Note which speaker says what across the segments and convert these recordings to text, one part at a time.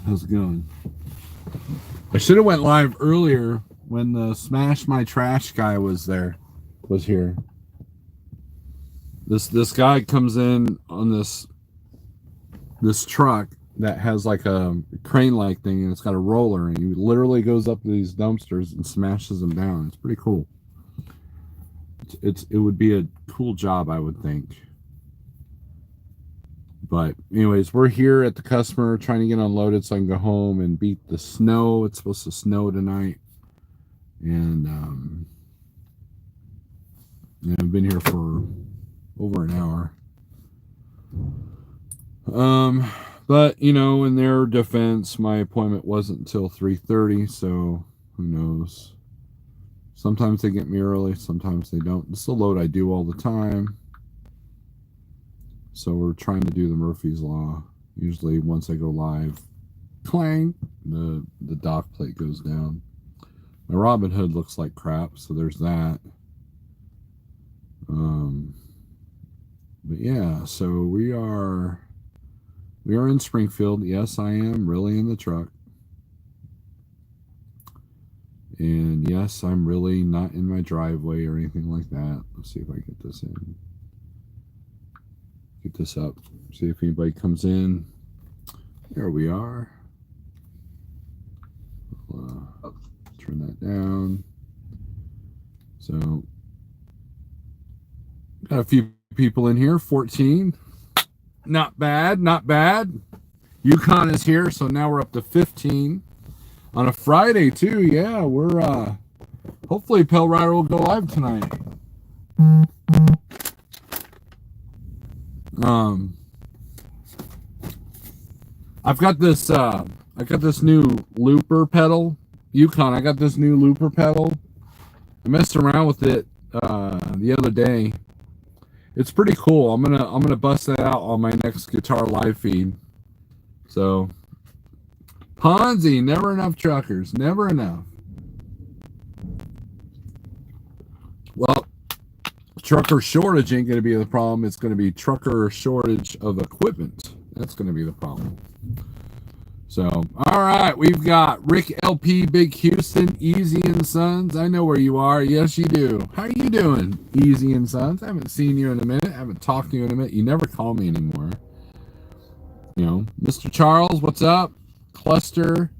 Speaker 1: How's it going? I should have went live earlier when the Smash My Trash guy was here. This guy comes in on this truck that has like a crane like thing, and it's got a roller, and he literally goes up to these dumpsters and smashes them down. It's pretty cool. It would be a cool job, I would think. But anyways, we're here at the customer trying to get unloaded so I can go home and beat the snow. It's supposed to snow tonight. And I've been here for over an hour. But in their defense, my appointment wasn't until 3:30, so who knows? Sometimes they get me early, sometimes they don't. It's a load I do all the time. So we're trying to do the Murphy's Law. Usually once I go live, clang, the dock plate goes down. My Robin Hood looks like crap, so there's that. But yeah, so we are in Springfield. Yes, I am really in the truck. And yes, I'm really not in my driveway or anything like that. Let's see if I get this in. Get this up. See if anybody comes in. There we are. Turn that down. So, got a few people in here. 14. Not bad, not bad. Yukon is here, so now we're up to 15. On a Friday, too. Yeah, we're, hopefully Pale Rider will go live tonight. I've got this new looper pedal. Yukon, I got this new looper pedal. I messed around with it the other day. It's pretty cool. I'm gonna bust that out on my next guitar live feed. So Ponzi, never enough truckers, never enough. Well, trucker shortage ain't going to be the problem. It's going to be trucker shortage of equipment. That's going to be the problem. So, all right, we've got Rick LP, Big Houston, Easy and Sons. I know where you are. Yes, you do. How are you doing, Easy and Sons? I haven't seen you in a minute. I haven't talked to you in a minute. You never call me anymore. Mr. Charles, what's up? Cluster,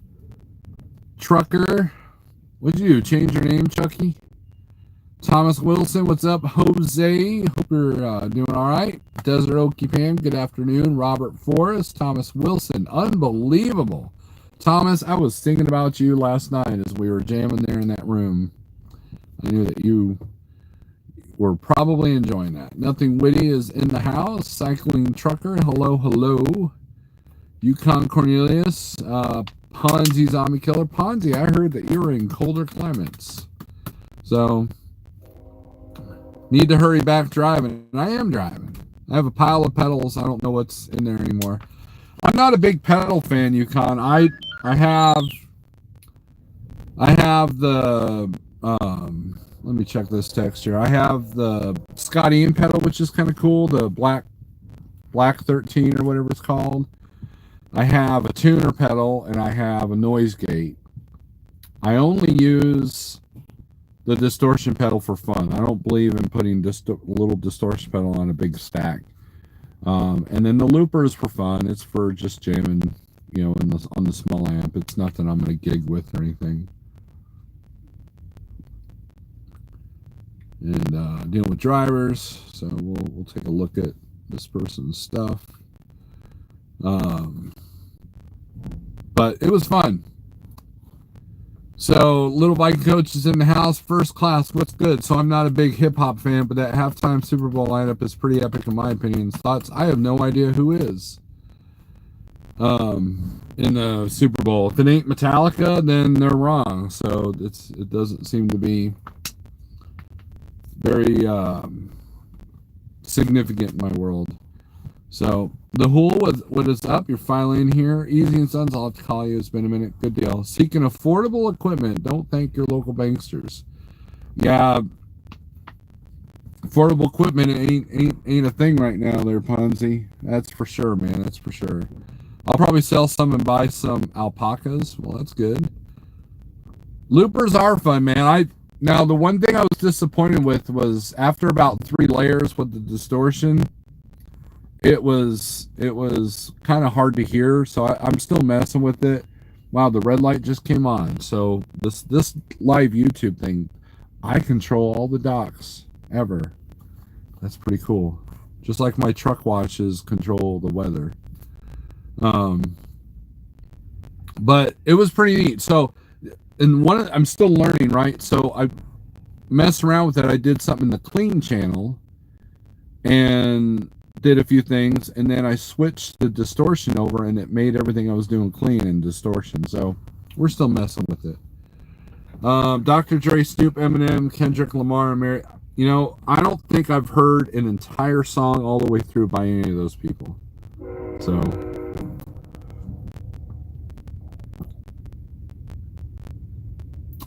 Speaker 1: Trucker. What'd you do? Change your name, Chucky? Thomas Wilson, what's up? Jose, hope you're doing all right. Desert Okie Pam, good afternoon. Robert Forrest, Thomas Wilson, unbelievable. Thomas, I was thinking about you last night as we were jamming there in that room. I knew that you were probably enjoying that. Nothing Witty is in the house. Cycling Trucker, hello, hello. Yukon Cornelius, Ponzi Zombie Killer. Ponzi, I heard that you were in colder climates. So need to hurry back driving. And I am driving. I have a pile of pedals. I don't know what's in there anymore. I'm not a big pedal fan, Yukon. I have the let me check this text here. I have the Scott Ian pedal, which is kind of cool, the black 13 or whatever it's called. I have a tuner pedal and I have a noise gate. I only use the distortion pedal for fun. I don't believe in putting just a little distortion pedal on a big stack. And then the looper is for fun. It's for just jamming, on the small amp. It's nothing I'm going to gig with or anything. And dealing with drivers, so we'll take a look at this person's stuff. But it was fun. So, Little Bike Coach is in the house. First Class, what's good? So, I'm not a big hip-hop fan, but that halftime Super Bowl lineup is pretty epic in my opinion. Thoughts? I have no idea who is in the Super Bowl. If it ain't Metallica, then they're wrong. So, it doesn't seem to be very significant in my world. So, the Hool, what is up? You're finally in here. Easy and Sons, I'll have to call you. It's been a minute. Good deal. Seeking affordable equipment. Don't thank your local banksters. Yeah, affordable equipment ain't a thing right now there, Ponzi. That's for sure, man. That's for sure. I'll probably sell some and buy some alpacas. Well, that's good. Loopers are fun, man. Now the one thing I was disappointed with was after about 3 layers with the distortion, it was kind of hard to hear. So I'm still messing with it. Wow, the red light just came on. So this live YouTube thing, I control all the docks ever. That's pretty cool. Just like my truck watches control the weather. But it was pretty neat. So, and I'm still learning, right? So I messed around with it. I did something in the clean channel and did a few things, and then I switched the distortion over, and it made everything I was doing clean and distortion. So we're still messing with it. Dr. Dre, Snoop, Eminem, Kendrick Lamar, and Mary. You know, I don't think I've heard an entire song all the way through by any of those people. So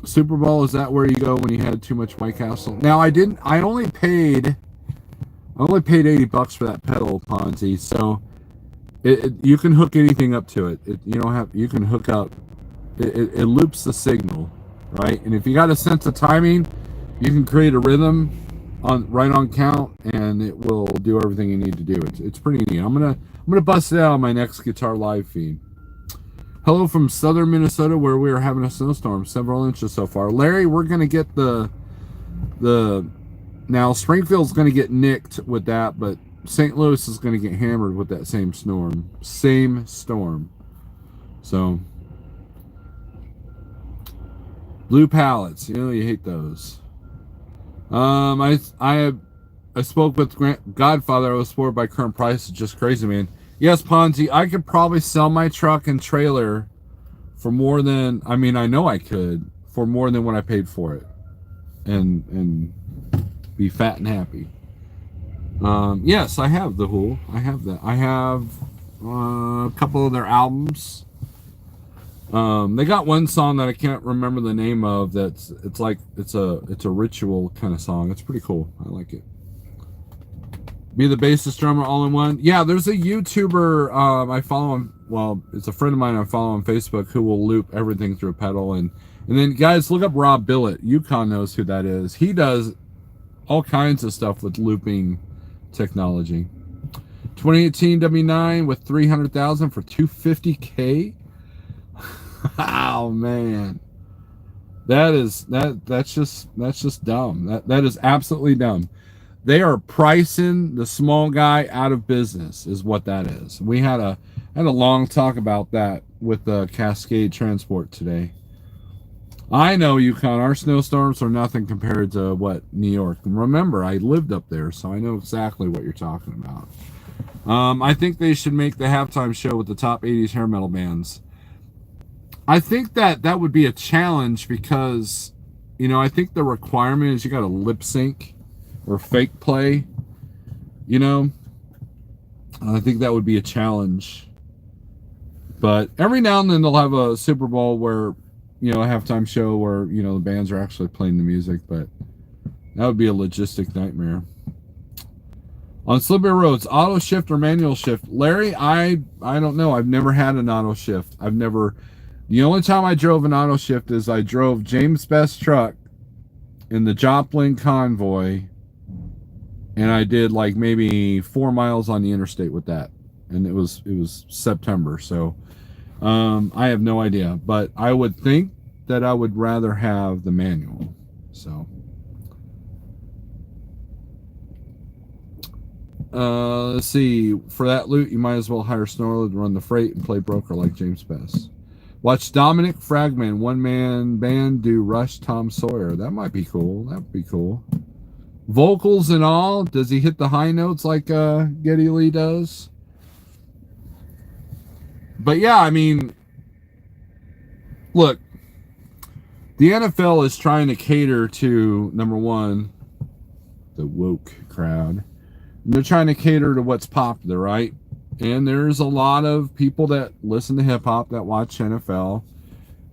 Speaker 1: Super Bowl, is that where you go when you had too much White Castle? Now I only paid $80 for that pedal, Ponzi. So you can hook anything up to it. You can hook up. It loops the signal, right? And if you got a sense of timing, you can create a rhythm right on count, and it will do everything you need to do. It's pretty neat. I'm gonna bust it out on my next Guitar Live feed. Hello from southern Minnesota, where we are having a snowstorm, several inches so far. Larry, we're gonna get the now Springfield's gonna get nicked with that, but St. Louis is gonna get hammered with that same storm. So blue pallets, you hate those. I spoke with Godfather. I was spoiled by current prices. Just crazy, man. Yes, Ponzi, I could probably sell my truck and trailer for more than, I know I could, for more than what I paid for it. And be fat and happy. Yes, I have The Who. I have that. I have a couple of their albums. They got one song that I can't remember the name of. It's a ritual kind of song. It's pretty cool. I like it. Be the bassist drummer all in one. Yeah, there's a YouTuber I follow him. Well, it's a friend of mine I follow on Facebook who will loop everything through a pedal. And then guys, look up Rob Billett. Yukon knows who that is. He does all kinds of stuff with looping technology. 2018 W9 with 300,000 for 250K. Oh man, that's just dumb. That is absolutely dumb. They are pricing the small guy out of business, is what that is. We had a long talk about that with the Cascade Transport today. I know, Yukon, our snowstorms are nothing compared to what New York. And remember, I lived up there, so I know exactly what you're talking about. I think they should make the halftime show with the top 80s hair metal bands. I think that would be a challenge because, I think the requirement is you got to lip sync or fake play. I think that would be a challenge. But every now and then they'll have a Super Bowl where, a halftime show where, the bands are actually playing the music, but that would be a logistic nightmare. On slippery roads, auto shift or manual shift? Larry, I don't know. I've never had an auto shift. The only time I drove an auto shift is I drove James' best truck in the Joplin convoy, and I did like maybe 4 miles on the interstate with that, and it was September, so I have no idea, but I would think that I would rather have the manual. So let's see, for that loot you might as well hire Snorelord to run the freight and play broker like James Best. Watch Dominic Fragman, one-man band, do Rush Tom Sawyer. That might be cool. That would be cool. Vocals and all. Does he hit the high notes like Geddy Lee does? But yeah, look, the NFL is trying to cater to, number one, the woke crowd. And they're trying to cater to what's popular, right? And there's a lot of people that listen to hip hop that watch NFL,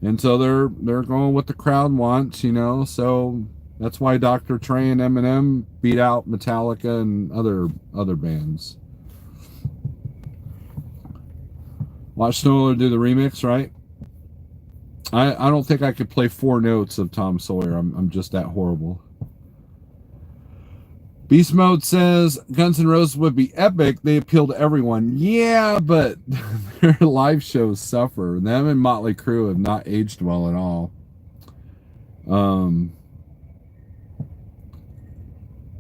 Speaker 1: and so they're going what the crowd wants, So that's why Dr. Dre and Eminem beat out Metallica and other bands. Watch Snorelord do the remix, right? I don't think I could play 4 notes of Tom Sawyer. I'm just that horrible. Beast Mode says Guns N' Roses would be epic. They appeal to everyone. Yeah, but their live shows suffer. Them and Motley Crue have not aged well at all.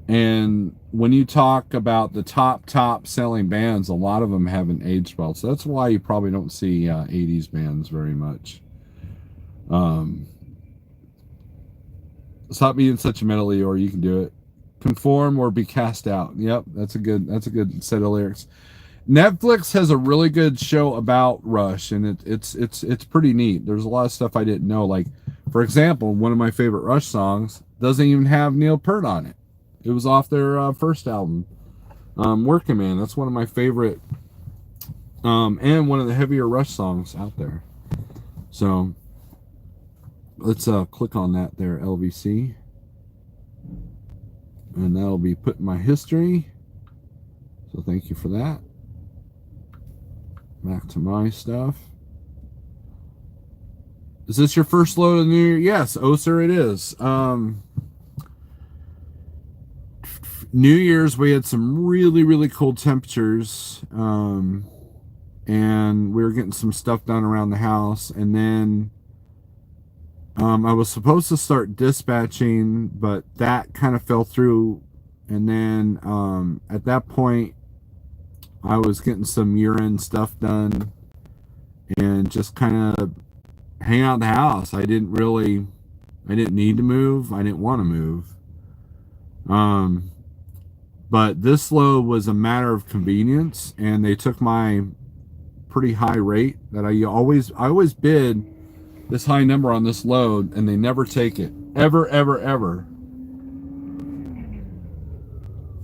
Speaker 1: And when you talk about the top selling bands, a lot of them haven't aged well. So that's why you probably don't see 80s bands very much. Stop being such a metal or you can do it. Conform or be cast out. Yep, that's a good set of lyrics. Netflix has a really good show about Rush, and it's pretty neat. There's a lot of stuff I didn't know. Like, for example, one of my favorite Rush songs doesn't even have Neil Peart on it. It was off their first album, Working Man. That's one of my favorite, and one of the heavier Rush songs out there. So let's click on that there, LVC. And that'll be put in my history. So thank you for that. Back to my stuff. Is this your first load of the new year? Yes, oh sir, it is. New Year's, we had some really cold temperatures. And we were getting some stuff done around the house. And then I was supposed to start dispatching, but that kind of fell through. And then at that point, I was getting some year-end stuff done and just kind of hang out in the house. I didn't need to move. I didn't want to move. But this load was a matter of convenience, and they took my pretty high rate that I always bid this high number on this load, and they never take it. Ever.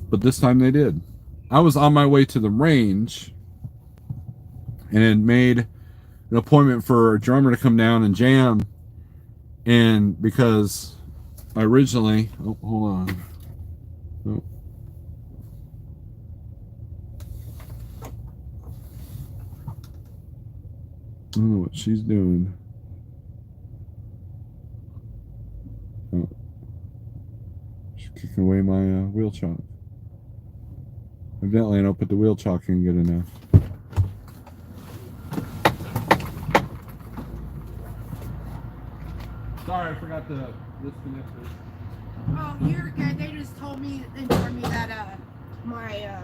Speaker 1: But this time they did. I was on my way to the range and made an appointment for a drummer to come down and jam. And because I originally... Oh, hold on. Oh. I don't know what she's doing. Oh. She's kicking away my wheel chalk. Evidently, I don't put the wheel chalk in good enough. Sorry, I forgot to disconnect this.
Speaker 2: Oh, you're good. They just informed me that my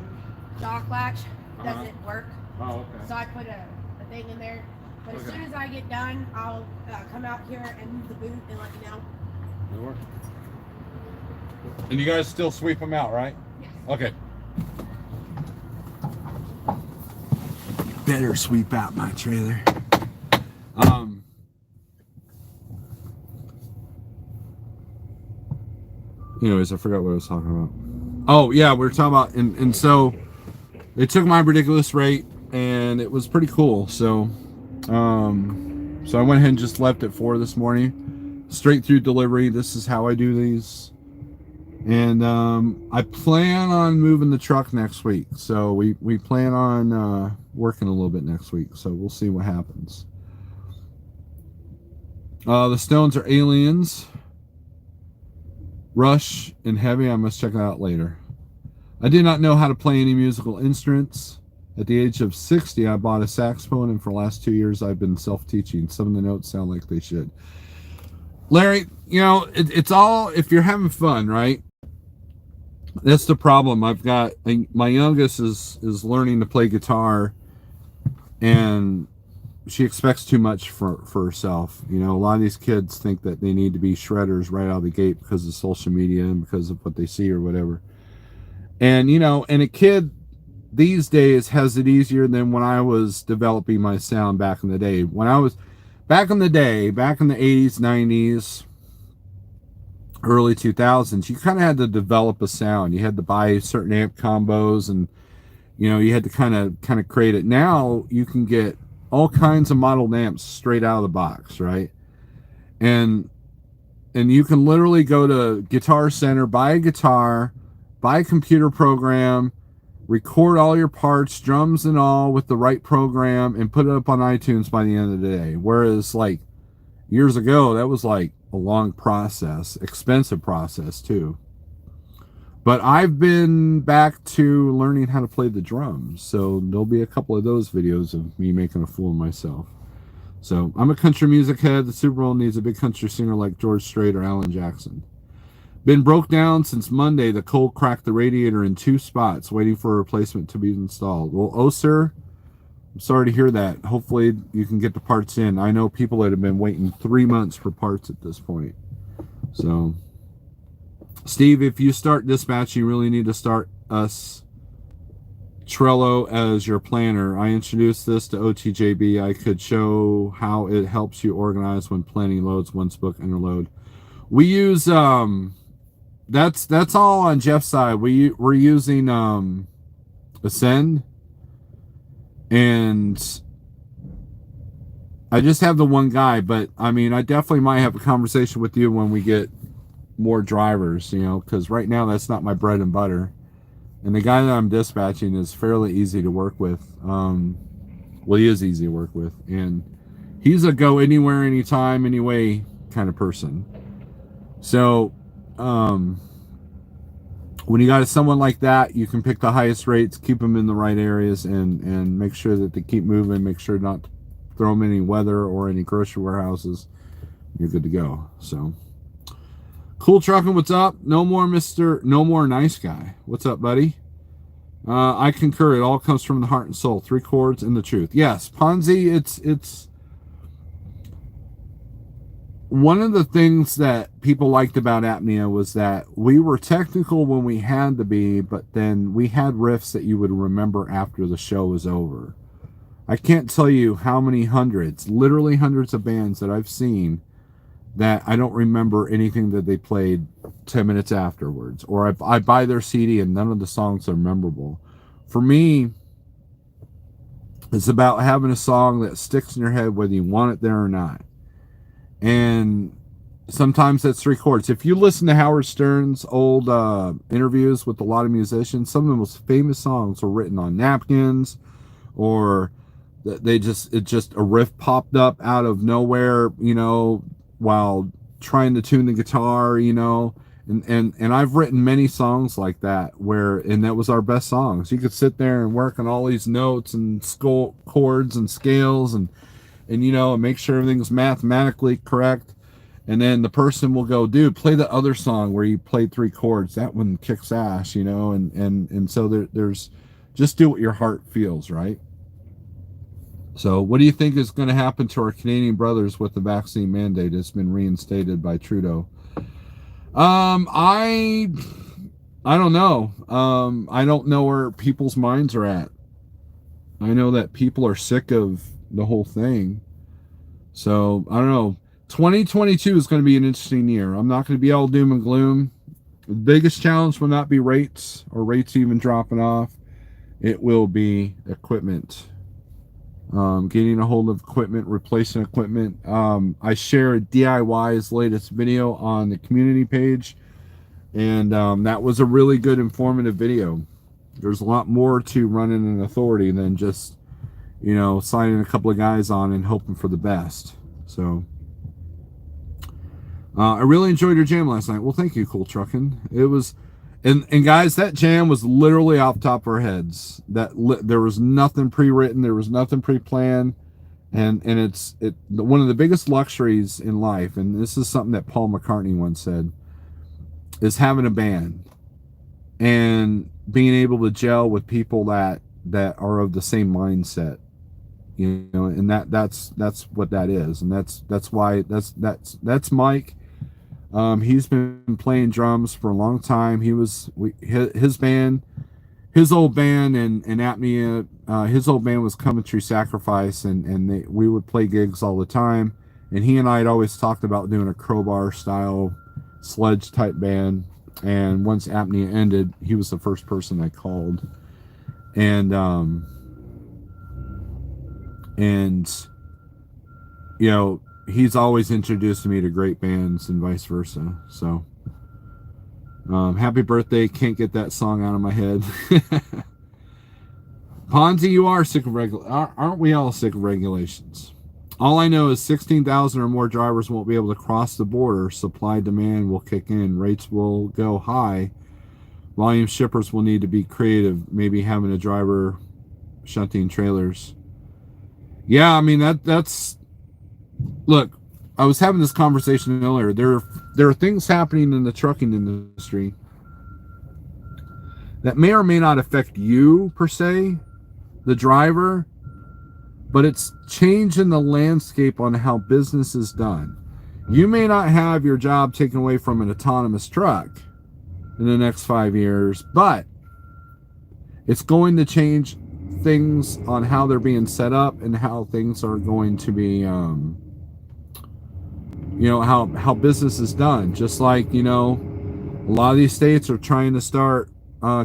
Speaker 2: dock latch doesn't work.
Speaker 1: Oh, okay.
Speaker 2: So I put a thing in there. But as soon as I get done, I'll come out here and move the boot and let you know.
Speaker 1: It'll work. And you guys still sweep them out, right?
Speaker 2: Yes.
Speaker 1: Okay. Better sweep out my trailer. Anyways, I forgot what I was talking about. Oh yeah, we were talking about, and so they took my ridiculous rate, and it was pretty cool. So, so I went ahead and just left at 4 this morning, straight through delivery. This is how I do these. And I plan on moving the truck next week. So we plan on working a little bit next week. So we'll see what happens. The Stones are aliens. Rush and Heavy. I must check it out later. I did not know how to play any musical instruments. At the age of 60, I bought a saxophone, and for the last 2 years, I've been self-teaching. Some of the notes sound like they should. Larry, it's all if you're having fun, right? That's the problem. I've got my youngest is learning to play guitar, and she expects too much for herself. A lot of these kids think that they need to be shredders right out of the gate because of social media and because of what they see or whatever. And and a kid these days has it easier than when I was developing my sound back in the day. When I was back in the 80s, 90s, early 2000s, you kind of had to develop a sound. You had to buy certain amp combos, and you had to kind of create it. Now you can get all kinds of modeled amps straight out of the box, right? And you can literally go to Guitar Center, buy a guitar, buy a computer program, record all your parts, drums and all, with the right program, and put it up on iTunes by the end of the day. Whereas, like, years ago, that was like a long process, expensive process too. But I've been back to learning how to play the drums, so there'll be a couple of those videos of me making a fool of myself. So I'm a country music head. The Super Bowl needs a big country singer like George Strait or Alan Jackson. Been broke down since Monday. The cold cracked the radiator in 2 spots, waiting for a replacement to be installed. Well, oh, sir, I'm sorry to hear that. Hopefully you can get the parts in. I know people that have been waiting 3 months for parts at this point. So, Steve, if you start dispatching, you really need to start us Trello as your planner. I introduced this to OTJB. I could show how it helps you organize when planning loads, once book, interload. We use that's all on Jeff's side. We're using Ascend, and I just have the one guy, but I mean, I definitely might have a conversation with you when we get more drivers, you know, because right now that's not my bread and butter. And the guy that I'm dispatching is fairly easy to work with. Well, he is easy to work with, and he's a go anywhere, anytime, anyway kind of person. So, when you got someone like that, you can pick the highest rates, keep them in the right areas, and make sure that they keep moving. Make sure not to throw them in any weather or any grocery warehouses. You're good to go. So, Cool Trucking, what's up? No more nice guy. What's up, buddy? I concur. It all comes from the heart and soul. 3 chords and the truth. Yes, Ponzi. It's one of the things that people liked about Apnea was that we were technical when we had to be, but then we had riffs that you would remember after the show was over. I can't tell you how many hundreds, literally hundreds of bands that I've seen that I don't remember anything that they played 10 minutes afterwards. Or I buy their CD and none of the songs are memorable. For me, it's about having a song that sticks in your head whether you want it there or not. And sometimes that's 3 chords. If you listen to Howard Stern's old interviews with a lot of musicians, some of the most famous songs were written on napkins, or just a riff popped up out of nowhere, you know, while trying to tune the guitar, you know. And I've written many songs like that and that was our best songs. You could sit there and work on all these notes and chords and scales and you know, and make sure everything's mathematically correct. And then the person will go, dude, play the other song where you played 3 chords. That one kicks ass, you know. And so there's just do what your heart feels, right? So what do you think is going to happen to our Canadian brothers with the vaccine mandate that's been reinstated by Trudeau? I don't know. I don't know where people's minds are at. I know that people are sick of the whole thing. So, I don't know. 2022 is going to be an interesting year. I'm not going to be all doom and gloom. The biggest challenge will not be rates or rates even dropping off. It will be equipment. Getting a hold of equipment, replacing equipment. I shared DIY's latest video on the community page, and that was a really good informative video. There's a lot more to running an authority than just, you know, signing a couple of guys on and hoping for the best. So I really enjoyed your jam last night. Well, thank you, Cool Truckin'. It was, and guys, that jam was literally off the top of our heads. There was nothing pre-written, there was nothing pre-planned, and it's one of the biggest luxuries in life. And this is something that Paul McCartney once said, is having a band and being able to gel with people that are of the same mindset, you know. And that's what that is, and that's why that's Mike. He's been playing drums for a long time. His band, his old band, and Apnea, his old band was Coventry Sacrifice, and we would play gigs all the time. And he and I had always talked about doing a Crowbar style sludge type band. And once Apnea ended, he was the first person I called. And you know, he's always introduced me to great bands and vice versa. So happy birthday. Can't get that song out of my head. Ponzi, you are sick of aren't we all sick of regulations? All I know is 16,000 or more drivers won't be able to cross the border. Supply demand will kick in. Rates will go high. Volume shippers will need to be creative. Maybe having a driver shunting trailers. Yeah, I mean that's. Look, I was having this conversation earlier. There are things happening in the trucking industry that may or may not affect you per se, the driver, but it's changing the landscape on how business is done. You may not have your job taken away from an autonomous truck in the next 5 years, but it's going to change things on how they're being set up and how things are going to be, how business is done. Just like, a lot of these states are trying to start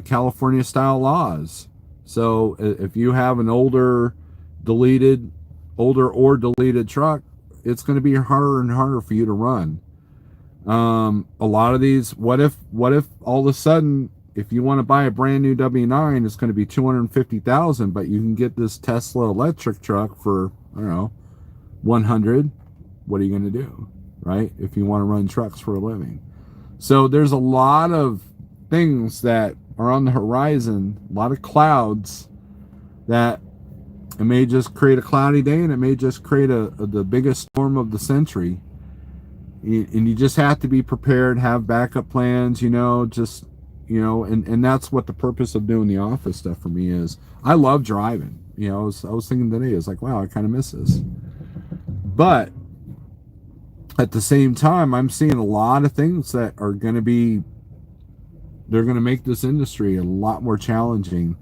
Speaker 1: California style laws. So if you have an older or deleted truck, it's going to be harder and harder for you to run. A lot of these, what if all of a sudden, if you want to buy a brand new W9, it's going to be $250,000, but you can get this Tesla electric truck for, I don't know, 100. What are you going to do, right? If you want to run trucks for a living. So there's a lot of things that are on the horizon, a lot of clouds that it may just create a cloudy day, and it may just create the biggest storm of the century. And you just have to be prepared, have backup plans, and that's what the purpose of doing the office stuff for me is. I love driving. I was thinking today, it's like, wow, I kind of miss this. But at the same time, I'm seeing a lot of things that are going to make this industry a lot more challenging.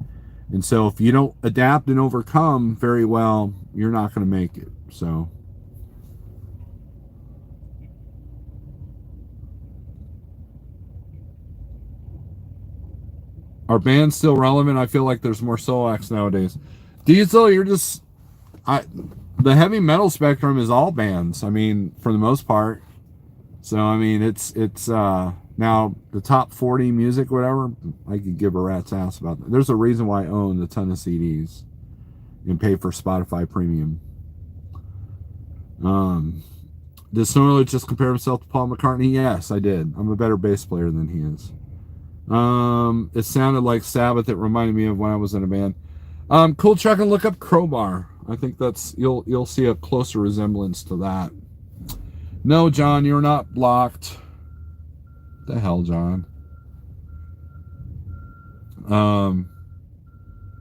Speaker 1: And so if you don't adapt and overcome very well, you're not going to make it. So are bands still relevant? I feel like there's more solo acts nowadays. Diesel, the heavy metal spectrum is all bands. I mean, for the most part. So I mean, it's now the top 40 music, whatever. I could give a rat's ass about that. There's a reason why I own a ton of CDs and pay for Spotify Premium. Did Snorelord just compare himself to Paul McCartney? Yes, I did. I'm a better bass player than he is. It sounded like Sabbath. It reminded me of when I was in a band. Cool Truck, and look up Crowbar. I think that's you'll see a closer resemblance to that. No, John, you're not blocked. What the hell, John?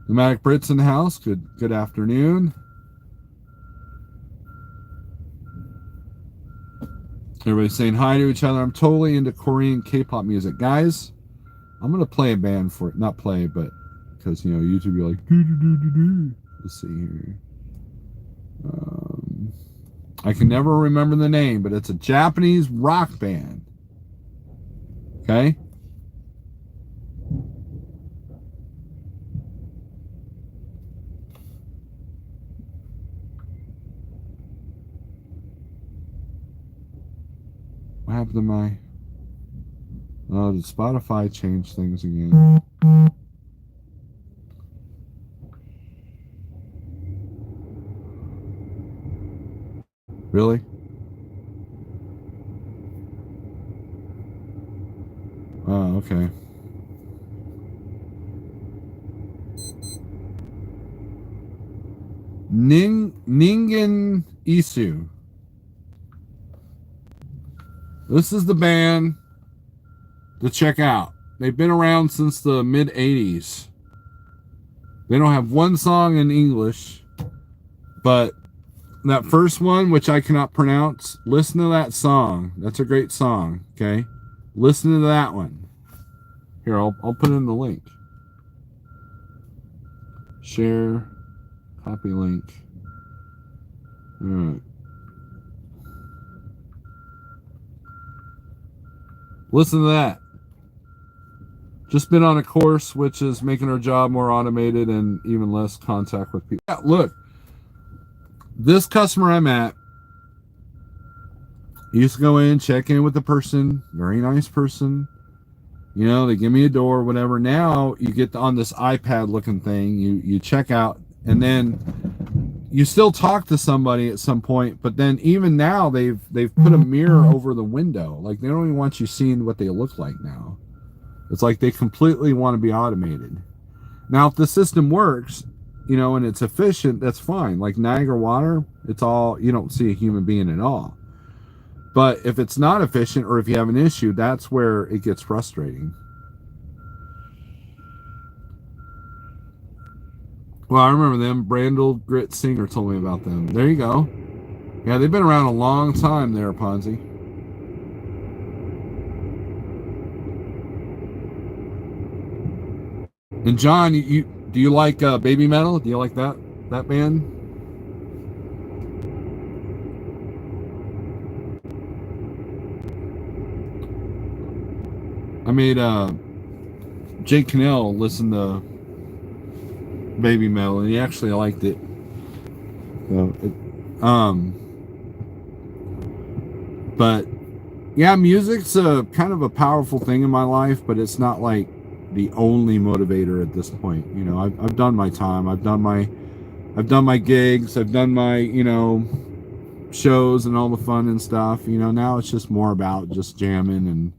Speaker 1: Pneumatic Brits in the house. Good afternoon. Everybody's saying hi to each other. I'm totally into Korean K-pop music, guys. I'm gonna play a band for it. Not play, but because YouTube, you're like, doo. Let's see here. I can never remember the name, but it's a Japanese rock band. Okay. What happened to my... Oh, did Spotify change things again? Really? Oh, okay. Ningen Isu. This is the band to check out. They've been around since the mid-'80s. They don't have one song in English, but that first one, which I cannot pronounce, listen to that song. That's a great song, okay? Listen to that one. Here, I'll put in the link. Share, copy link. All right. Listen to that. Just been on a course which is making our job more automated and even less contact with people. Yeah, look, this customer I'm at used to go in, check in with the person, very nice person. You know, they give me a door, whatever. Now you get on this iPad looking thing, you check out, and then you still talk to somebody at some point, but then even now they've put a mirror over the window. Like, they don't even want you seeing what they look like now. It's like they completely want to be automated. Now, if the system works, you know, and it's efficient, that's fine. Like Niagara Water, it's all, you don't see a human being at all. But if it's not efficient, or if you have an issue, that's where it gets frustrating. Well, I remember them. Brandel Grit Singer told me about them. There you go. Yeah, they've been around a long time there, Ponzi. And John, you do you like Baby Metal? Do you like that band? I made Jake Cannell listen to Baby Metal, and he actually liked it. So but yeah, music's a kind of a powerful thing in my life, but it's not like the only motivator at this point. You know, I've done my time. I've done my gigs. I've done my, you know, shows and all the fun and stuff. You know, now it's just more about just jamming and,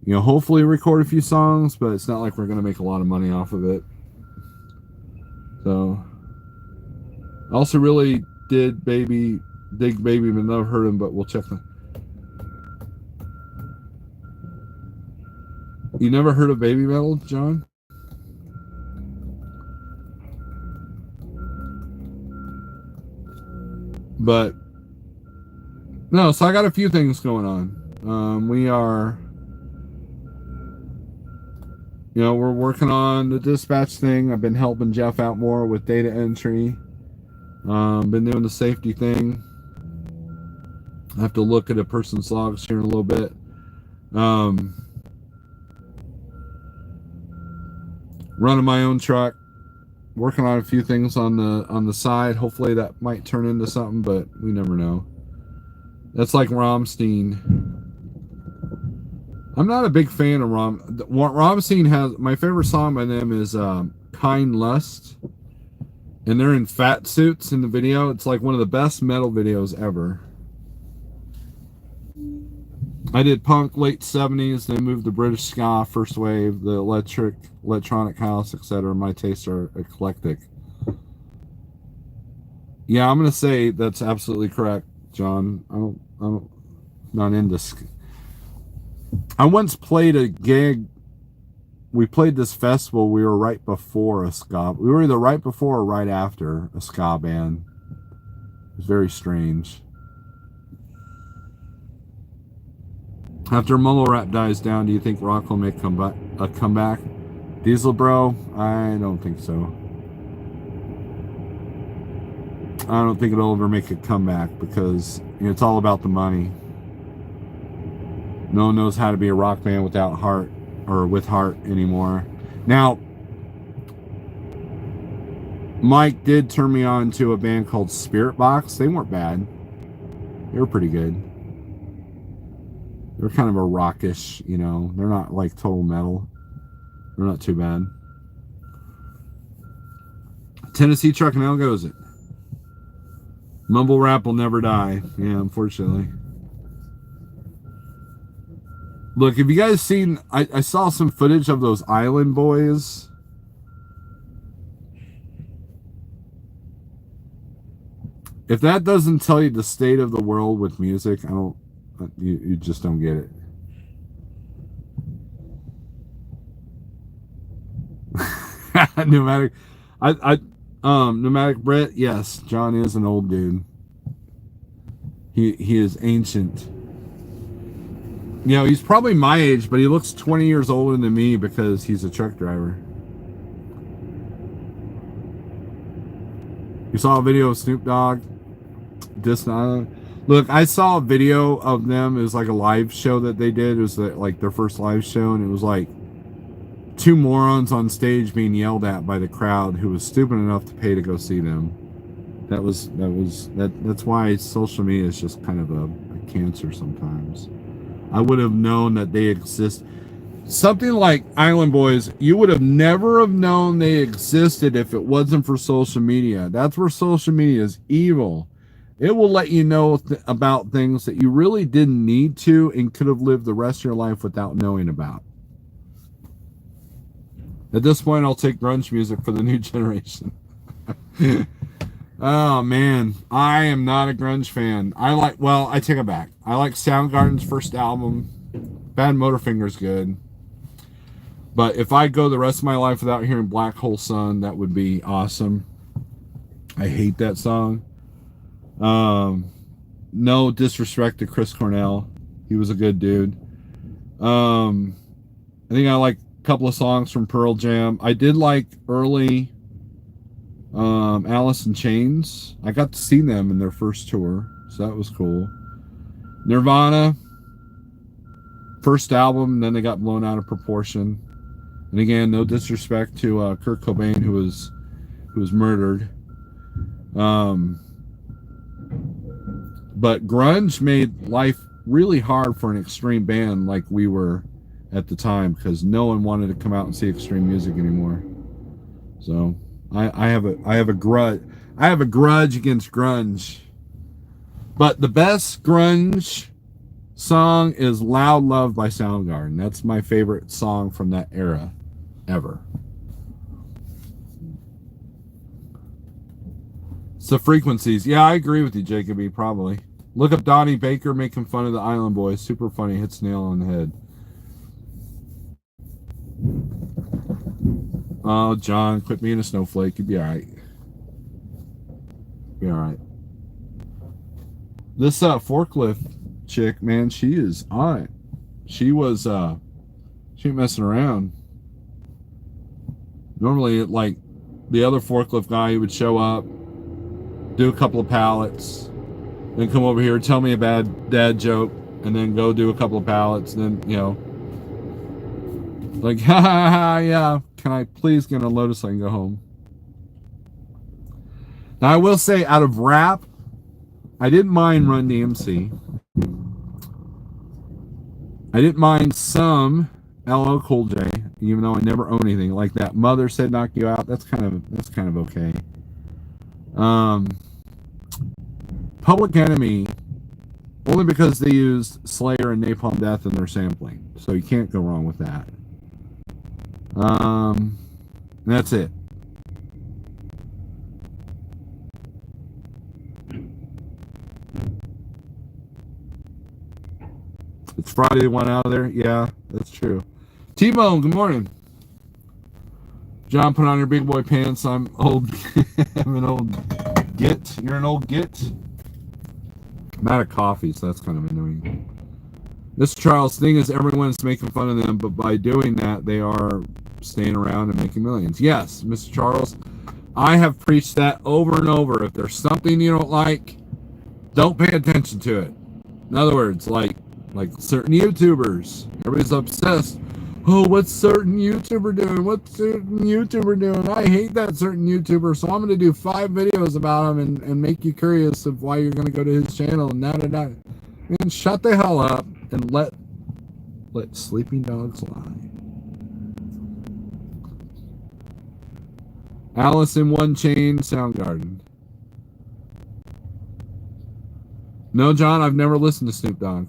Speaker 1: you know, hopefully record a few songs, but it's not like we're going to make a lot of money off of it. So, I also really dig Baby, but never heard him, but we'll check them. You never heard of Baby Metal, John? But no, so I got a few things going on. We are, you know, we're working on the dispatch thing. I've been helping Jeff out more with data entry. Been doing the safety thing. I have to look at a person's logs here in a little bit. Running my own truck, working on a few things on the side. Hopefully that might turn into something, but we never know. That's like Rammstein. I'm not a big fan of Rammstein. Has my favorite song by them is Kind Lust, and they're in fat suits in the video. It's like one of the best metal videos ever. I did punk late 70s, then moved to British ska, first wave, the electronic house, etc. My tastes are eclectic. Yeah, I'm gonna say that's absolutely correct, John. I'm not into ska. I once played a gig. We played this festival. We were right before a ska. We were either right before or right after a ska band. It was very strange. After mumble rap dies down, do you think rock will make a comeback? Diesel bro? I don't think so. I don't think it'll ever make a comeback because, you know, it's all about the money. No one knows how to be a rock band without heart, or with heart anymore. Now, Mike did turn me on to a band called Spirit Box. They weren't bad. They were pretty good. They're kind of a rockish, you know. They're not like total metal. They're not too bad. Tennessee Truck and How goes it? Mumble rap will never die. Yeah, unfortunately. Look, have you guys seen... I saw some footage of those Island Boys. If that doesn't tell you the state of the world with music, I don't... You just don't get it. Pneumatic... Pneumatic Brett, yes, John is an old dude. He is ancient. You know, he's probably my age, but he looks 20 years older than me because he's a truck driver. You saw a video of Snoop Dogg? Look, I saw a video of them. It was like a live show that they did. It was like their first live show, and it was like two morons on stage being yelled at by the crowd who was stupid enough to pay to go see them. That's why social media is just kind of a cancer sometimes. I would have known that they exist. something like Island Boys, you would have never have known they existed if it wasn't for social media. That's where social media is evil. It will let you know about things that you really didn't need to and could have lived the rest of your life without knowing about. At this point, I'll take grunge music for the new generation. Oh man, I am not a grunge fan. I take it back. I like Soundgarden's first album. Bad Motorfinger's good. But if I go the rest of my life without hearing Black Hole Sun, that would be awesome. I hate that song. No disrespect to Chris Cornell. He was a good dude. I think I like a couple of songs from Pearl Jam. I did like early Alice in Chains. I got to see them in their first tour, so that was cool. Nirvana, first album, then they got blown out of proportion. And again, no disrespect to Kurt Cobain, who was murdered. But grunge made life really hard for an extreme band like we were at the time, because no one wanted to come out and see extreme music anymore. So I have a grudge against grunge. But the best grunge song is Loud Love by Soundgarden. That's my favorite song from that era ever. So Frequencies. Yeah, I agree with you, Jacoby, probably. Look up Donnie Baker making fun of the Island Boys. Super funny. Hits nail on the head. Oh, John, quit being a snowflake. You'd be alright. Be alright. This forklift chick, man, she is on it. She ain't messing around. Normally, like, the other forklift guy, he would show up, do a couple of pallets, then come over here, tell me a bad dad joke, and then go do a couple of pallets, and then, you know, like, ha ha ha, yeah, can I please get a load so I can go home? Now, I will say, out of rap, I didn't mind Run DMC. I didn't mind some LL Cool J, even though I never owned anything like that. Mother Said Knock You Out. That's kind of okay. Public Enemy, only because they used Slayer and Napalm Death in their sampling, so you can't go wrong with that. That's it. It's Friday, one out of there. Yeah, that's true. T-Bone, good morning. John, put on your big boy pants. I'm old. I'm an old git. You're an old git. I'm out of coffee, so that's kind of annoying. Mr. Charles, the thing is, everyone's making fun of them, but by doing that, they are staying around and making millions. Yes, Mr. Charles, I have preached that over and over. If there's something you don't like, don't pay attention to it. In other words, like certain YouTubers, everybody's obsessed. Oh, what's certain YouTuber doing? What's certain YouTuber doing? I hate that certain YouTuber, so I'm going to do 5 videos about him and make you curious of why you're going to go to his channel. And Man, shut the hell up and let sleeping dogs lie. Alice in One Chain, Soundgarden. No, John, I've never listened to Snoop Dogg.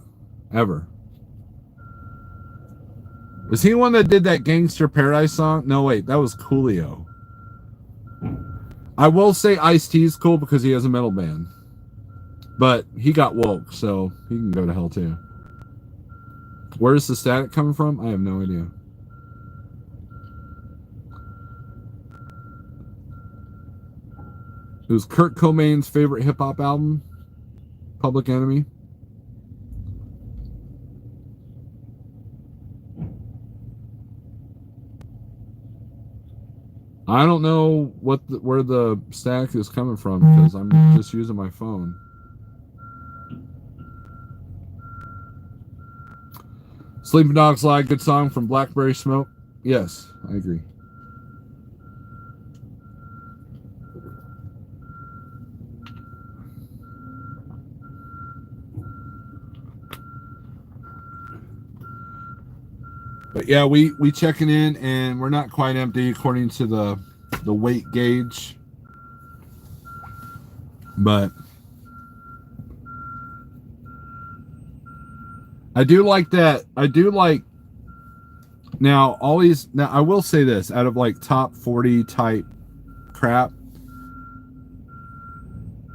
Speaker 1: Ever. Was he the one that did that Gangster Paradise song? No, wait, that was Coolio. I will say Ice-T's cool because he has a metal band. But he got woke, so he can go to hell too. Where's the static coming from? I have no idea. It was Kurt Cobain's favorite hip-hop album, Public Enemy. I don't know where the static is coming from because I'm just using my phone. Sleeping Dogs Lie, good song from Blackberry Smoke. Yes, I agree. But yeah, we checking in, and we're not quite empty according to the weight gauge. But I do like that. I do like now all these. Now I will say this: out of like top 40 type crap,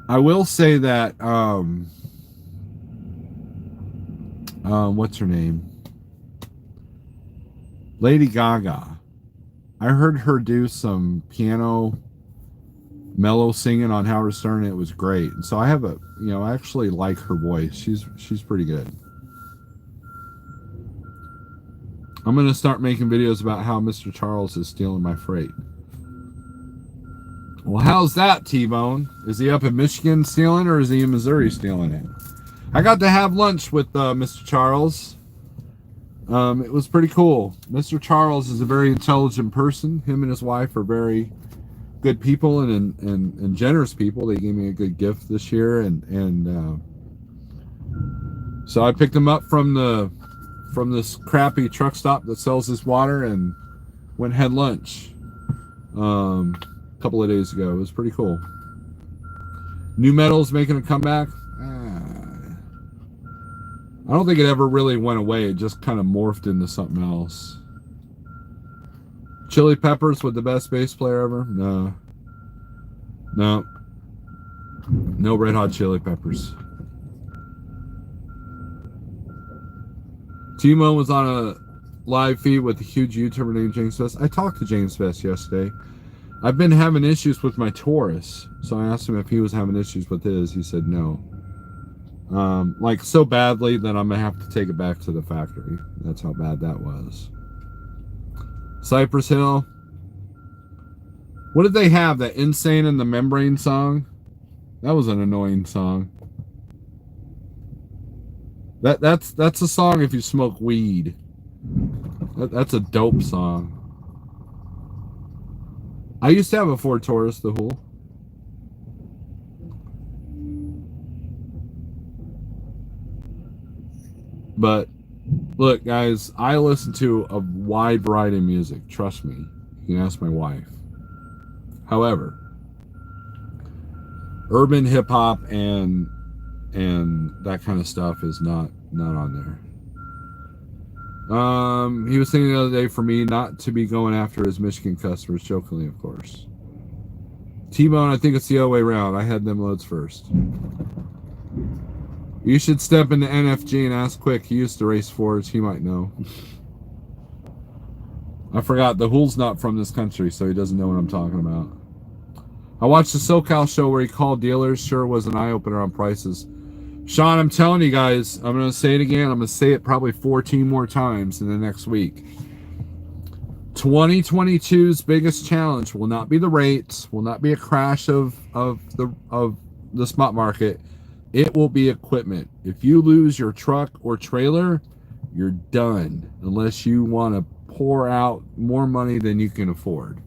Speaker 1: I will say that what's her name? Lady Gaga. I heard her do some piano mellow singing on Howard Stern, and it was great. And so I have a, I actually like her voice. She's pretty good. I'm gonna start making videos about how Mr. Charles is stealing my freight. Well, how's that, T-Bone? Is he up in Michigan stealing, or is he in Missouri stealing it? I got to have lunch with Mr. Charles. It was pretty cool. Mr. Charles is a very intelligent person. Him and his wife are very good people and generous people. They gave me a good gift this year, and so I picked him up from this crappy truck stop that sells this water and went and had lunch a couple of days ago. It was pretty cool. New Metal's making a comeback. I don't think it ever really went away. It just kind of morphed into something else. Chili Peppers with the best bass player ever? No. No Red Hot Chili Peppers. Timo was on a live feed with a huge YouTuber named James Best. I talked to James Best yesterday. I've been having issues with my Taurus, so I asked him if he was having issues with his. He said no. Like so badly that I'm gonna have to take it back to the factory. That's how bad that was. Cypress Hill. What did they have? That Insane in the Membrane song? That was an annoying song. That's a song if you smoke weed. That's a dope song. I used to have a Ford Taurus, the Whool. But look, guys, I listen to a wide variety of music. Trust me. You can ask my wife. However, urban hip hop and that kind of stuff is not on there. He was saying the other day for me not to be going after his Michigan customers, jokingly, of course. T-Bone, I think it's the other way around. I had them loads first. You should step into NFG and ask Quick. He used to race Fords. He might know. I forgot. The Whool's not from this country, so he doesn't know what I'm talking about. I watched the SoCal show where he called dealers. Sure was an eye-opener on prices. Sean, I'm telling you guys, I'm going to say it again. I'm going to say it probably 14 more times in the next week. 2022's biggest challenge will not be the rates, will not be a crash of the spot market. It will be equipment. If you lose your truck or trailer, you're done. Unless you want to pour out more money than you can afford.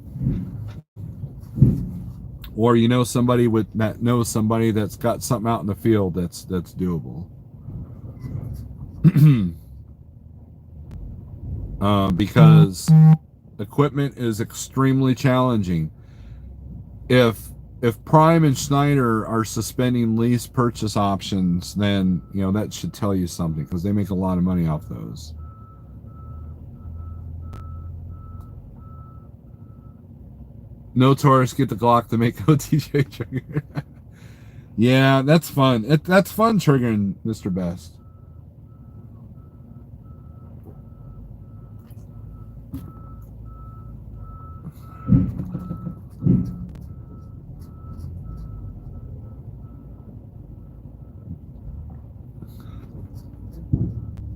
Speaker 1: Or you know somebody that knows somebody that's got something out in the field that's doable. Because equipment is extremely challenging. If Prime and Schneider are suspending lease purchase options, then that should tell you something, because they make a lot of money off those. No Taurus, get the Glock to make OTJ trigger. Yeah, that's fun. That's fun triggering, Mr. Best.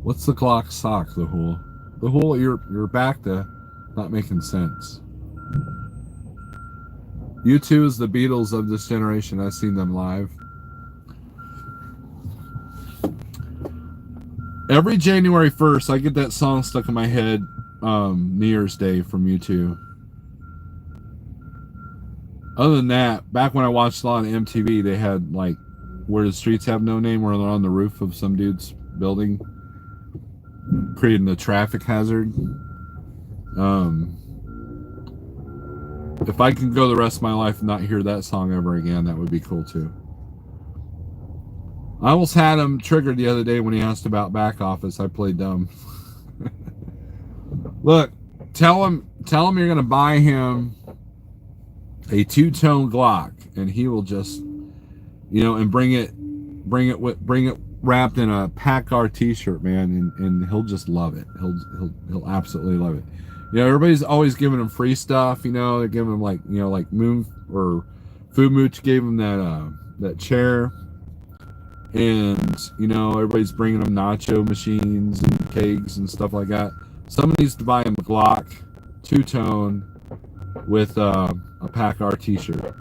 Speaker 1: What's the Glock sock, the Whool? The Whool, you're back to not making sense. U2 is the Beatles of this generation. I've seen them live. Every January 1st, I get that song stuck in my head, New Year's Day from U2. Other than that, back when I watched a lot of MTV, they had like Where the Streets Have No Name, where they're on the roof of some dude's building. creating a traffic hazard. If I can go the rest of my life and not hear that song ever again, that would be cool too. I almost had him triggered the other day when he asked about back office. I played dumb. Look, tell him you're gonna buy him a two-tone Glock, and he will just, and bring it wrapped in a Packard T-shirt, man, and he'll just love it. He'll absolutely love it. Everybody's always giving him free stuff. They're giving him like Moon or Food Mooch gave him that chair, and everybody's bringing him nacho machines and cakes and stuff like that. Someone needs to buy him a Glock two-tone with a Packard T-shirt.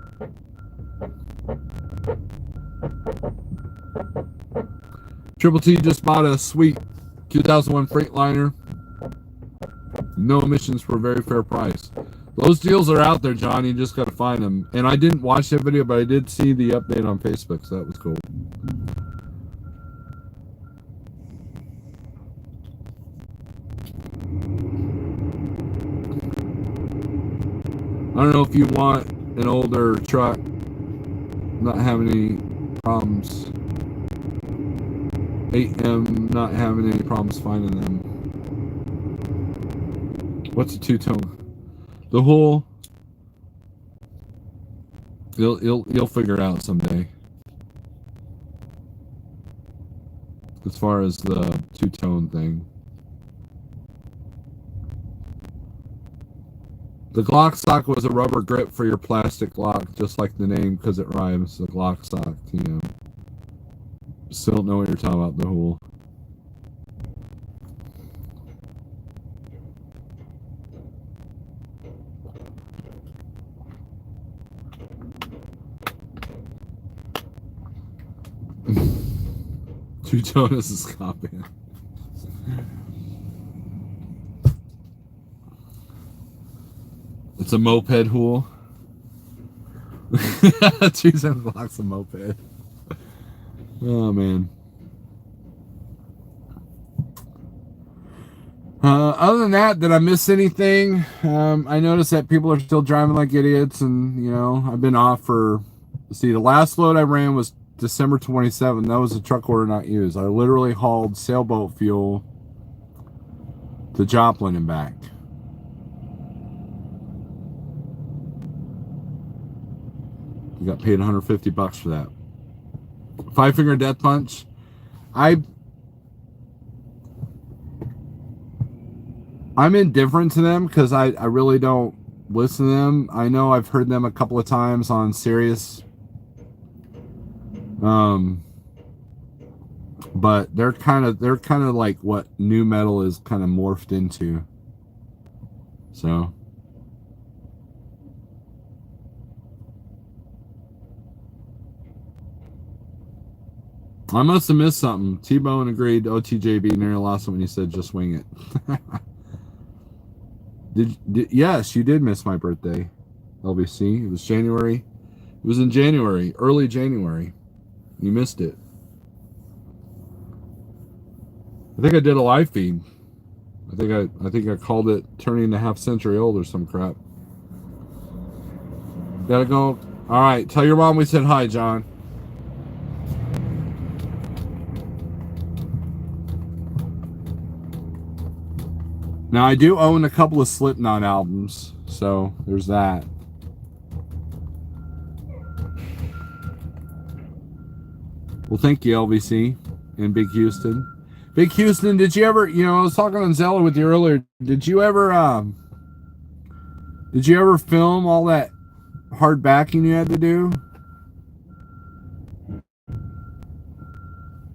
Speaker 1: Triple T just bought a sweet 2001 Freightliner. No emissions for a very fair price. Those deals are out there, Johnny. You just got to find them. And I didn't watch that video, but I did see the update on Facebook, so that was cool. I don't know if you want an older truck, not having any problems. 8M not having any problems finding them. What's a two-tone? The whole. You'll figure it out someday. As far as the two-tone thing. The Glock stock was a rubber grip for your plastic Glock, just like the name, because it rhymes. The Glock stock, Still don't know what you're talking about, the whole. Two-tone is a ska band. It's a moped hool. Two-tone Glock's a moped. Oh, man. Other than that, did I miss anything? I noticed that people are still driving like idiots, and, I've been off for... See, the last load I ran was December 27th. That was a truck order not used. I literally hauled sailboat fuel to Joplin and back. You got paid $150 for that. Five Finger Death Punch. I'm indifferent to them because I really don't listen to them. I know I've heard them a couple of times on Sirius. But they're kind of like what new metal is kind of morphed into. So I must have missed something. T-Bone agreed OTJB nearly lost it when you said just wing it. Yes, you did miss my birthday, LBC. It was January. It was in January, early January. You missed it. I think I did a live feed. I think I called it turning a half century old or some crap. Gotta go. All right, tell your mom we said hi, John. Now, I do own a couple of Slipknot albums, so there's that. Well, thank you, LVC and Big Houston. Big Houston, did you ever, I was talking on Zelda with you earlier. Did you ever film all that hard backing you had to do?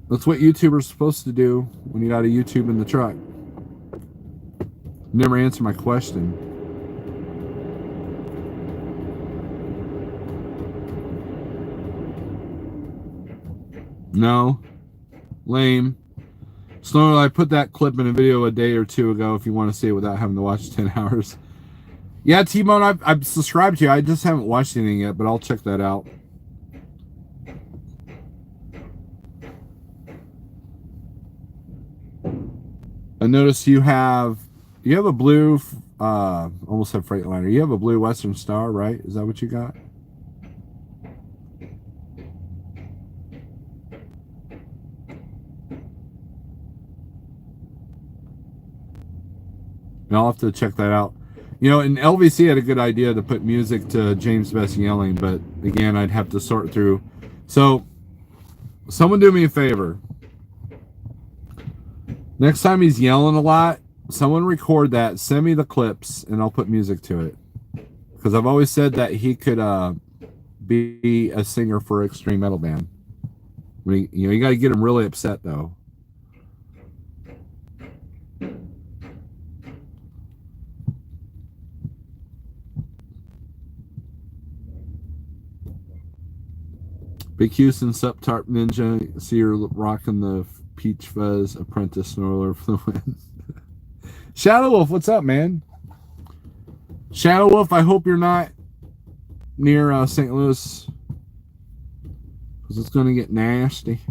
Speaker 1: That's what YouTubers are supposed to do when you got a YouTube in the truck. Never answer my question. No. Lame. Snorelord, I put that clip in a video a day or two ago if you want to see it without having to watch 10 hours. Yeah, T-Bone, I've subscribed to you. I just haven't watched anything yet, but I'll check that out. I noticed you have a blue, almost said Freightliner. You have a blue Western Star, right? Is that what you got? And I'll have to check that out. You know, and LVC had a good idea to put music to James Best yelling, but again, I'd have to sort through. So, someone do me a favor. Next time he's yelling a lot, someone record that, send me the clips, and I'll put music to it. Because I've always said that he could be a singer for an extreme metal band. You got to get him really upset, though. Big Houston, Sup Tarp Ninja. See her rocking the Peach Fuzz Apprentice Snorelord for the win. Shadow Wolf, what's up, man? Shadow Wolf, I hope you're not near St. Louis, because it's going to get nasty.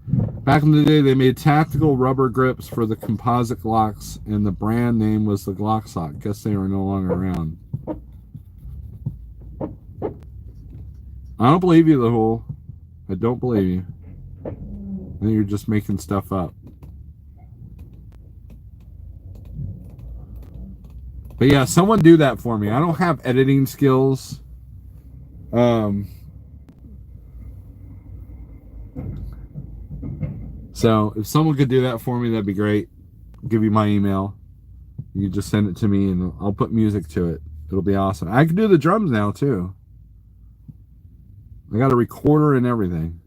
Speaker 1: Back in the day, they made tactical rubber grips for the composite Glocks, and the brand name was the Glocksock. Guess they are no longer around. I don't believe you, the whole. I don't believe you. I think you're just making stuff up. But yeah, someone do that for me. I don't have editing skills. So if someone could do that for me, that'd be great. I'll give you my email. You just send it to me and I'll put music to it. It'll be awesome. I can do the drums now too. I got a recorder and everything.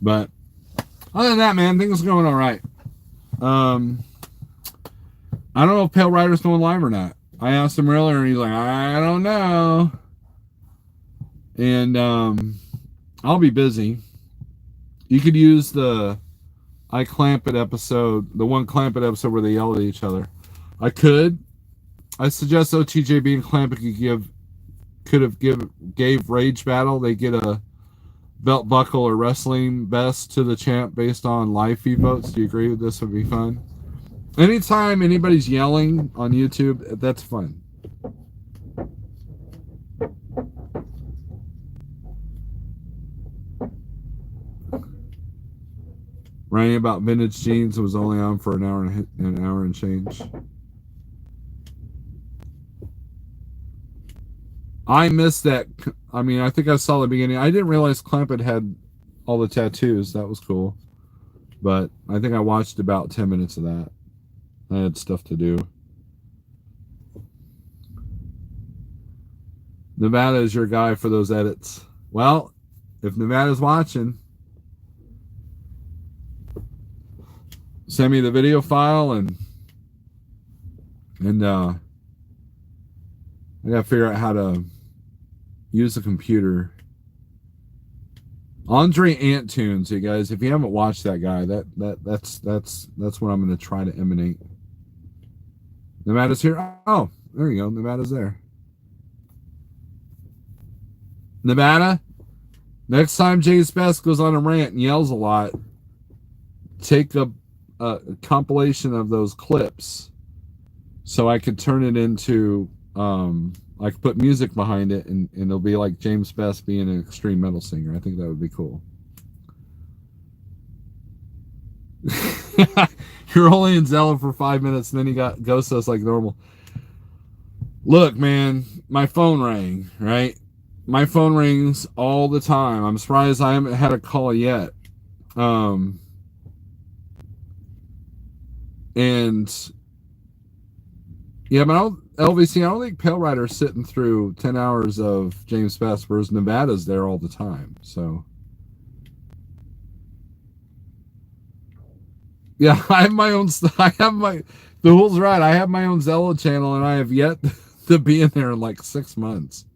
Speaker 1: But other than that, man, things are going all right. I don't know if Pale Rider's going live or not. I asked him earlier, and he's like, I don't know. And I'll be busy. You could use the I Clamp It episode, the one Clamp It episode where they yell at each other. I could. I suggest OTJB and Clamp It gave Rage Battle. They get a belt buckle or wrestling vest to the champ based on live feed votes. Do you agree with this? Would be fun. Anytime anybody's yelling on YouTube, that's fun. Writing about vintage jeans was only on for an hour and change. I missed that. I mean, I think I saw the beginning. I didn't realize Clampett had all the tattoos. That was cool. But I think I watched about 10 minutes of that. I had stuff to do. Nevada is your guy for those edits. Well, if Nevada's watching, send me the video file and I gotta figure out how to use the computer. Andre Antunes, you guys, if you haven't watched that guy, that's what I'm gonna try to emanate. Nevada's here. Oh, there you go. Nevada's there. Nevada, next time James Best goes on a rant and yells a lot, take a compilation of those clips so I could turn it into I could put music behind it and it'll be like James Best being an extreme metal singer. I think that would be cool. You're only in Zello for 5 minutes and then you got ghost us like normal. Look, man, my phone rang, right? My phone rings all the time. I'm surprised I haven't had a call yet. And yeah, but LVC, I don't think Pale Rider's sitting through 10 hours of James Best, whereas Nevada's there all the time. So yeah, I have my own. The Hool's right. I have my own Zello channel, and I have yet to be in there in like 6 months.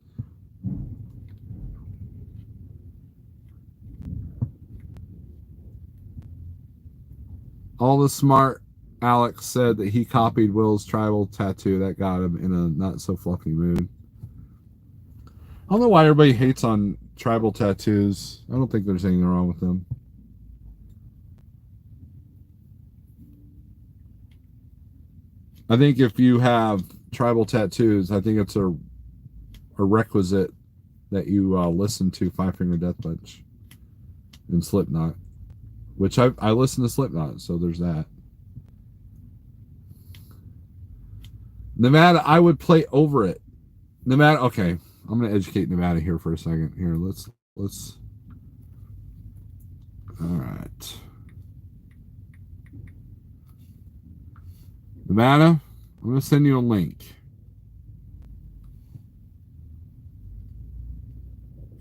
Speaker 1: All the smart Alex said that he copied Will's tribal tattoo. That got him in a not so fluffy mood. I don't know why everybody hates on tribal tattoos. I don't think there's anything wrong with them. I think if you have tribal tattoos, I think it's a requisite that you listen to Five Finger Death Punch and Slipknot, which I listen to Slipknot, so there's that. Nevada, I would play over it. Nevada, okay. I'm going to educate Nevada here for a second. Here, let's. All right. Nevada, I'm going to send you a link.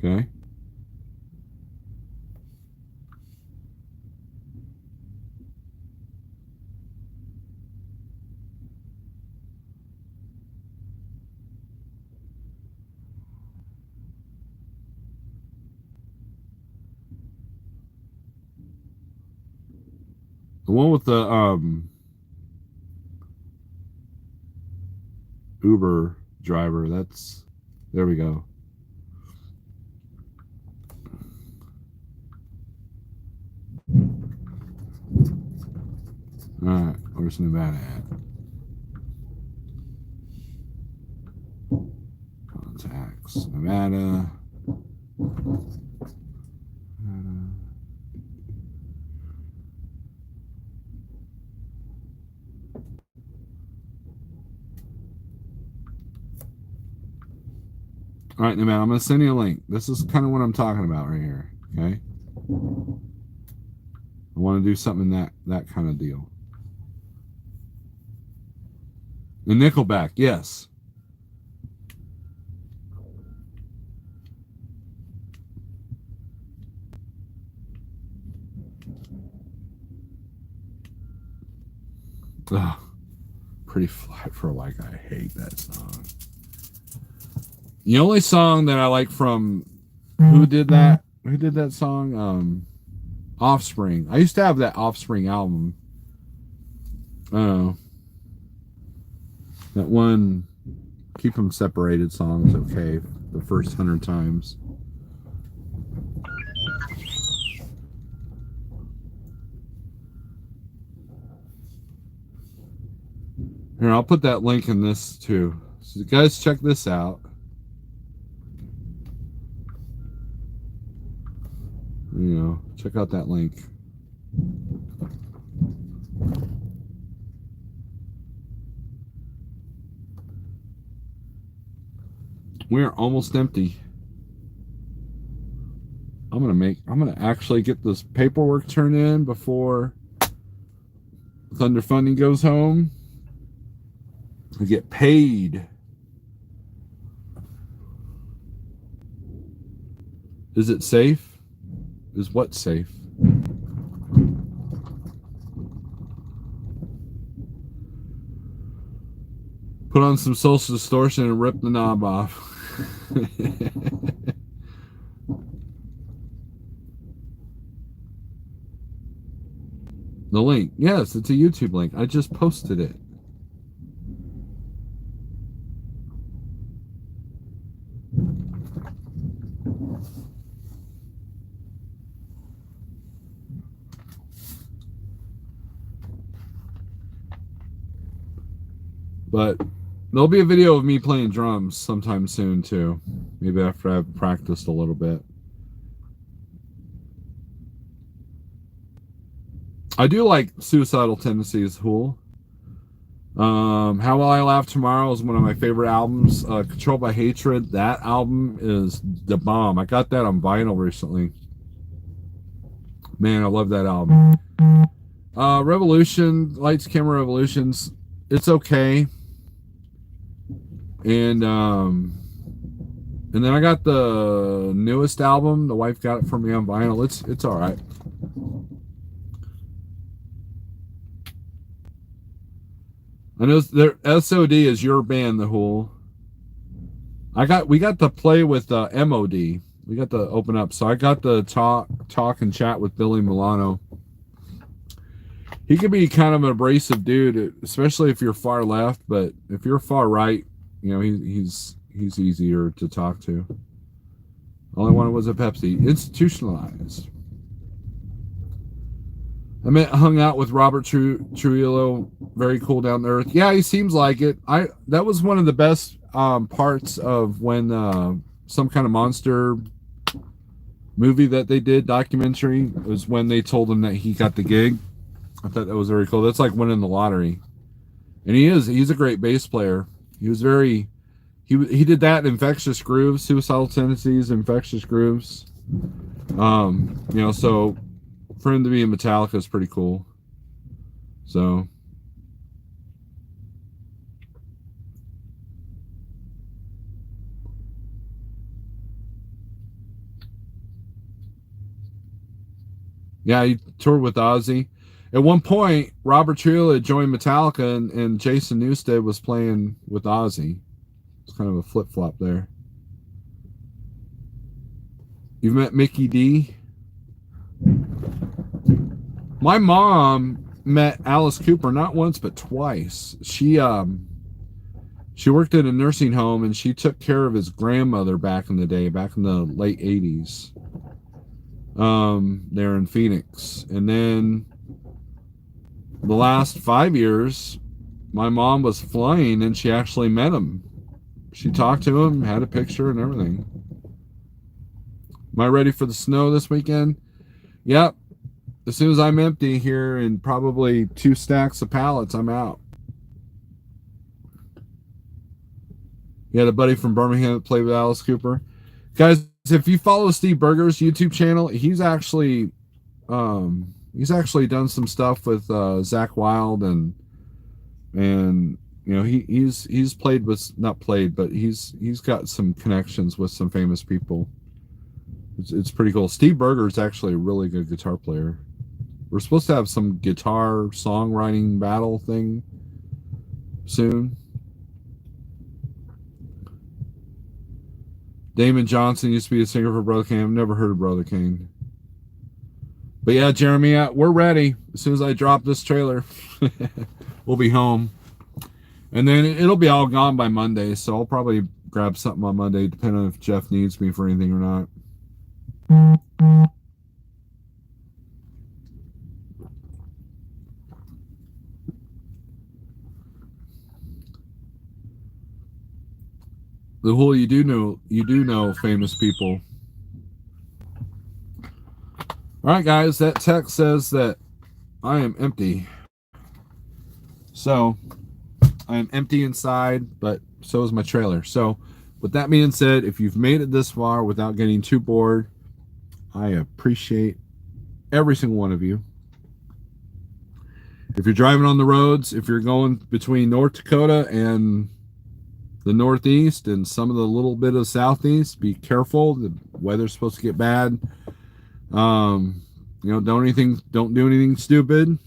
Speaker 1: Okay. The one with the Uber driver, that's, there we go. Alright, where's Nevada at? Contacts, Nevada. All right, now, man, I'm going to send you a link. This is kind of what I'm talking about right here, okay? I want to do something that kind of deal. The Nickelback, yes. Ugh, Pretty Fly for a White Guy. I hate that song. The only song that I like from who did that song? Offspring. I used to have that Offspring album. That one Keep Them Separated song is okay the first 100 times. Here, I'll put that link in this too. So guys, check this out. Check out that link. We're almost empty. I'm gonna actually get this paperwork turned in before Thunder Funding goes home. I get paid. Is it safe? Is what safe? Put on some social distortion and rip the knob off. The link. Yes, it's a YouTube link. I just posted it. But there'll be a video of me playing drums sometime soon too. Maybe after I've practiced a little bit. I do like Suicidal Tendencies, Hool. How Will I Laugh Tomorrow is one of my favorite albums. Controlled by Hatred, that album is the bomb. I got that on vinyl recently. Man, I love that album. Revolution, Lights Camera Revolutions, it's okay. And then I got the newest album. The wife got it for me on vinyl. It's all right. I know SOD is your band, The Hool. We got to play with MOD. We got to open up. So I got to talk and chat with Billy Milano. He could be kind of an abrasive dude, especially if you're far left. But if you're far right, he's easier to talk to. All I wanted was a Pepsi. Institutionalized. Hung out with Robert Trujillo. Very cool, down to earth. Yeah, he seems like it. That was one of the best parts of when some kind of monster movie that they did, documentary, was when they told him that he got the gig. I thought that was very cool. That's like winning the lottery. And he's a great bass player. He did that in Infectious Grooves, Suicidal Tendencies, Infectious Grooves. So for him to be in Metallica is pretty cool. So yeah, he toured with Ozzy. At one point, Robert Trujillo had joined Metallica, and Jason Newsted was playing with Ozzy. It's kind of a flip-flop there. You've met Mickey D? My mom met Alice Cooper not once but twice. She worked at a nursing home, and she took care of his grandmother back in the day, back in the late 80s. There in Phoenix. And then the last 5 years, my mom was flying, and she actually met him. She talked to him, had a picture and everything. Am I ready for the snow this weekend? Yep. As soon as I'm empty here and probably 2 stacks of pallets, I'm out. You had a buddy from Birmingham that played with Alice Cooper. Guys, if you follow Steve Berger's YouTube channel, he's actually done some stuff with Zakk Wylde and he's played with, not played, but he's got some connections with some famous people. It's pretty cool. Steve Berger is actually a really good guitar player. We're supposed to have some guitar songwriting battle thing soon. Damon Johnson used to be a singer for Brother Cane. I've never heard of Brother Cane. But yeah, Jeremy, we're ready. As soon as I drop this trailer, we'll be home. And then it'll be all gone by Monday, so I'll probably grab something on Monday, depending on if Jeff needs me for anything or not. The whole you do know famous people. All right, guys, that text says that I am empty. So I am empty inside, but so is my trailer. So with that being said, if you've made it this far without getting too bored, I appreciate every single one of you. If you're driving on the roads, if you're going between North Dakota and the Northeast and some of the little bit of Southeast, be careful. The weather's supposed to get bad. Don't do anything stupid.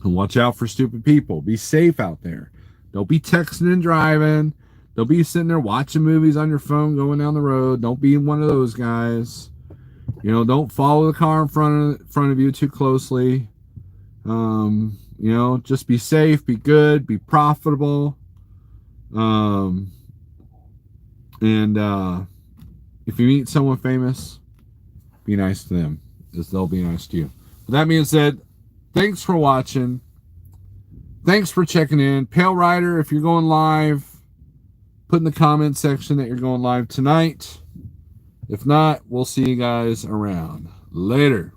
Speaker 1: And watch out for stupid people. Be safe out there. Don't be texting and driving. Don't be sitting there watching movies on your phone going down the road. Don't be one of those guys. Don't follow the car in front of you too closely. Just be safe, be good, be profitable. And if you meet someone famous, be nice to them, as they'll be nice to you. With that being said, thanks for watching. Thanks for checking in. Pale Rider, if you're going live, put in the comment section that you're going live tonight. If not, we'll see you guys around. Later.